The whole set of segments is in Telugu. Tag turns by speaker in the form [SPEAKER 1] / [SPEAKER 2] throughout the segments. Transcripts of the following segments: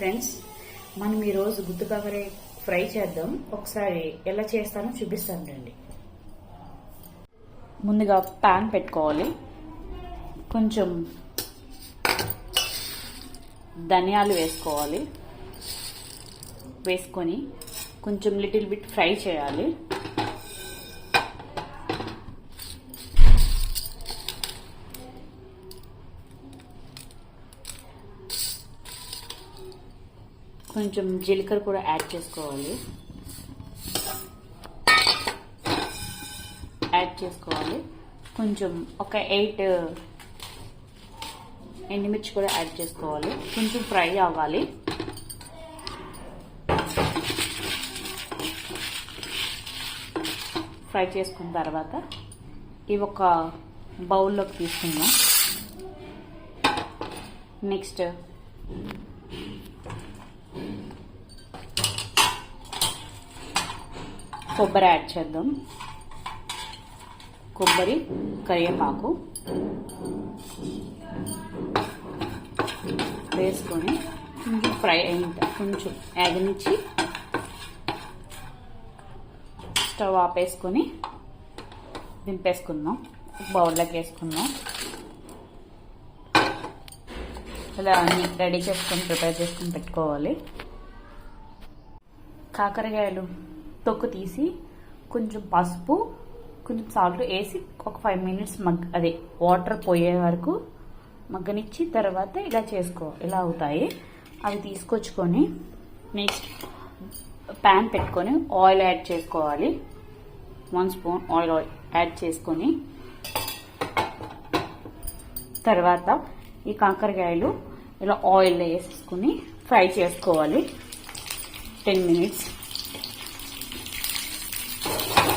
[SPEAKER 1] ఫ్రెండ్స్, మనం ఈరోజు గుత్తికాకరకాయ ఫ్రై చేద్దాం. ఒకసారి ఎలా చేస్తానో చూపిస్తాను రండి. ముందుగా ప్యాన్ పెట్టుకోవాలి. కొంచెం ధనియాలు వేసుకోవాలి. వేసుకొని కొంచెం లిటిల్ బిట్ ఫ్రై చేయాలి. కొంచెం జీలకర్ర కూడా యాడ్ చేసుకోవాలి. కొంచెం ఒక 8 ఎండుమిర్చి కూడా యాడ్ చేసుకోవాలి. కొంచెం ఫ్రై అవ్వాలి. ఫ్రై చేసుకున్న తర్వాత ఇవి ఒక బౌల్లోకి తీసుకుందాం. నెక్స్ట్ కొబ్బరి యాడ్ చేద్దాం. కొబ్బరి, కరివేపాకు వేసుకొని కొంచెం ఫ్రై అయిన కొంచెం యాగనిచ్చి స్టవ్ ఆపేసుకొని దింపేసుకుందాం. బౌల్లోకి వేసుకుందాం. ఇలా అన్ని రెడీ చేసుకొని ప్రిపేర్ చేసుకొని పెట్టుకోవాలి. కాకరకాయలు తొక్కు తీసి కొంచెం పసుపు, కొంచెం సాల్ట్ వేసి ఒక 5 మినిట్స్ అదే వాటర్ పోయే వరకు మగ్గనిచ్చి తర్వాత ఇలా అవుతాయి. అవి తీసుకొచ్చుకొని నెక్స్ట్ ప్యాన్ పెట్టుకొని ఆయిల్ యాడ్ చేసుకోవాలి. 1 స్పూన్ ఆయిల్ యాడ్ చేసుకొని తర్వాత ఈ కాకరకాయలు ఇలా ఆయిల్ వేసుకుని ఫ్రై చేసుకోవాలి 10 మినిట్స్.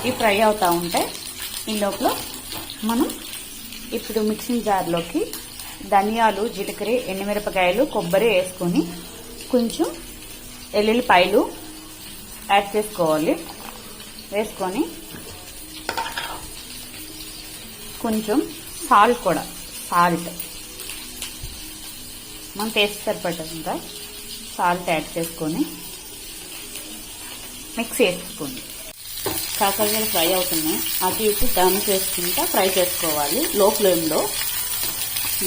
[SPEAKER 1] ఈ ఫ్రై అవుతూ ఉంటే ఈ లోపల మనం ఇప్పుడు మిక్సింగ్ జార్లోకి ధనియాలు, జీలకర్ర, ఎండుమిరపకాయలు, కొబ్బరి వేసుకొని కొంచెం ఎల్లుల్లిపాయలు యాడ్ చేసుకోవాలి. వేసుకొని కొంచెం సాల్ట్ మనం టేస్ట్ సరిపడంత సాల్ట్ యాడ్ చేసుకొని మిక్స్ చేసుకోండి. కాకరకాయలు ఫ్రై అవుతున్నాయి. అటు ఇటు టర్న్ చేసుకుంటా ఫ్రై చేసుకోవాలి. లో ఫ్లేమ్లో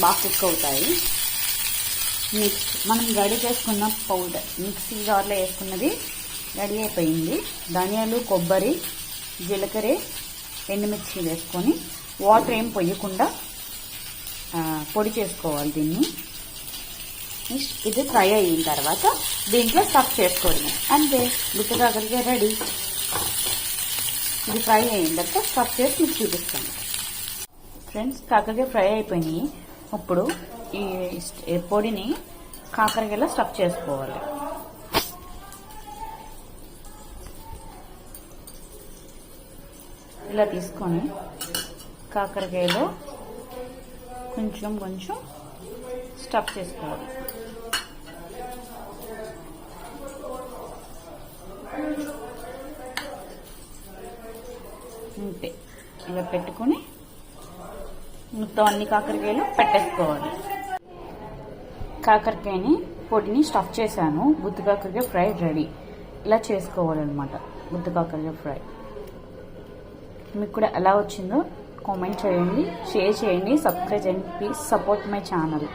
[SPEAKER 1] బాగా కుక్ అవుతాయి. నెక్స్ట్ మనం రెడీ చేసుకున్న పౌడర్ మిక్సీ జార్లో వేసుకున్నది రెడీ అయిపోయింది. ధనియాలు, కొబ్బరి, జీలకర్ర, ఎండుమిర్చి వేసుకొని వాటర్ ఏం పొయ్యకుండా పొడి చేసుకోవాలి దీన్ని. నెక్స్ట్ ఇది ఫ్రై అయిన తర్వాత దీంట్లో స్టఫ్ చేసుకోవడమే. అంతే, గుత్తికాకరకాయ రెడీ. ఇది ఫ్రై అయిన తర్వాత స్టఫ్ చేసి మీకు చూపిస్తాను. ఫ్రెండ్స్, కాకరకాయ ఫ్రై అయిపోయినాయి. ఇప్పుడు ఈ పొడిని కాకరకాయలో స్టఫ్ చేసుకోవాలి. ఇలా తీసుకొని కాకరకాయలో కొంచెం స్టఫ్ చేసుకోవాలి. అంతే, ఇలా పెట్టుకొని మొత్తం అన్ని కాకరకాయలు పెట్టేసుకోవాలి. కాకరకాయని పొడిని స్టఫ్ చేశాను. గుత్తికాకరకాయ ఫ్రై రెడీ. ఇలా చేసుకోవాలన్నమాట గుత్తికాకరకాయ ఫ్రై. మీకు కూడా ఎలా వచ్చిందో కామెంట్ చేయండి, షేర్ చేయండి, సబ్స్క్రైబ్ చేయండి. Please support my channel.